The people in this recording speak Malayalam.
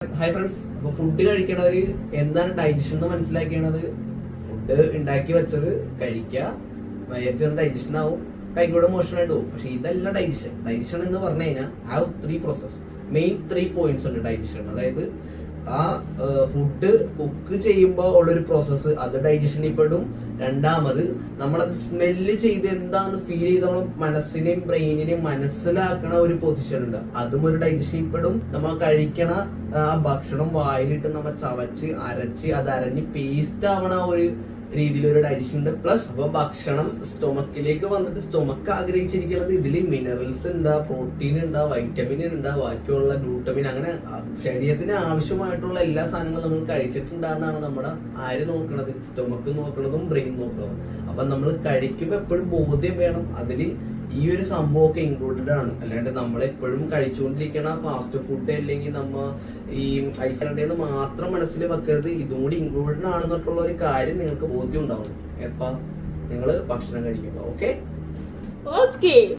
ഹായ് ഫ്രണ്ട്സ്, അപ്പൊ ഫുഡ് കഴിക്കണവര് എന്താണ് ഡൈജഷൻ എന്ന് മനസ്സിലാക്കിയത്. ഫുഡ് ഉണ്ടാക്കി വെച്ചത് കഴിക്കുക, വയറ്റിൽ ഡൈജഷൻ ആവും, കൈകൂടെ മോഷണമായിട്ട് പോകും. പക്ഷെ ഇതല്ല ഡൈജഷൻ. ഡൈജഷൻ എന്ന് പറഞ്ഞു കഴിഞ്ഞാൽ ഹാവ് 3 പ്രോസസ്, മെയിൻ 3 പോയിന്റ്സ് ഉണ്ട് ഡൈജഷൻ. അതായത് ആ ഫുഡ് കുക്ക് ചെയ്യുമ്പോൾ ഉള്ളൊരു പ്രോസസ്സ്, അത് ഡൈജഷനിൽ പെടും. രണ്ടാമത് നമ്മളത് സ്മെല്ല് ചെയ്ത് എന്താന്ന് ഫീൽ ചെയ്ത് നമ്മൾ മനസ്സിനെയും ബ്രെയിനിനെയും മനസ്സിലാക്കണ ഒരു പൊസിഷൻ ഉണ്ട്, അതും ഒരു ഡൈജഷനിൽ പെടും. നമ്മൾ കഴിക്കണ ആ ഭക്ഷണം വായിലിട്ട് നമ്മൾ ചവച്ച് അരച്ച് അത് അരഞ്ഞ് പേസ്റ്റ് ആവണ ഒരു രീതിയിൽ ഒരു ഡൈജഷൻ ഉണ്ട്. പ്ലസ് അപ്പൊ ഭക്ഷണം സ്റ്റൊമക്കിലേക്ക് വന്നിട്ട് സ്റ്റൊമക്ക് ആഗ്രഹിച്ചിരിക്കുന്നത് ഇതിൽ മിനറൽസ് ഉണ്ടാ, പ്രോട്ടീൻ ഉണ്ടാ, വൈറ്റമിൻ ഉണ്ടാ, ബാക്കിയുള്ള ഗ്ലൂട്ടമിൻ, അങ്ങനെ ശരീരത്തിന് ആവശ്യമായിട്ടുള്ള എല്ലാ സാധനങ്ങളും നമ്മൾ കഴിച്ചിട്ടുണ്ടാകുന്നതാണ് നമ്മുടെ ആര് നോക്കണത്, സ്റ്റൊമക്ക് നോക്കണതും ബ്രെയിൻ നോക്കണതും. അപ്പൊ നമ്മൾ കഴിക്കുമ്പോൾ എപ്പോഴും ബോധ്യം വേണം അതിൽ ഈ ഒരു സംഭവമൊക്കെ ഇൻക്ലൂഡഡ് ആണ്. അല്ലാണ്ട് നമ്മൾ എപ്പോഴും കഴിച്ചുകൊണ്ടിരിക്കണ ഫാസ്റ്റ് ഫുഡ് അല്ലെങ്കിൽ നമ്മ ഈ ഐസ്ലാൻഡേന്ന് മാത്രം മനസ്സിൽ വെക്കരുത്, ഇതും കൂടി ഇൻക്ലൂഡഡ് ആണെന്നിട്ടുള്ള ഒരു കാര്യം നിങ്ങൾക്ക് ബോധ്യം ഉണ്ടാവും എപ്പ നിങ്ങൾ ഭക്ഷണം കഴിക്കുമ്പോൾ. ഓക്കെ.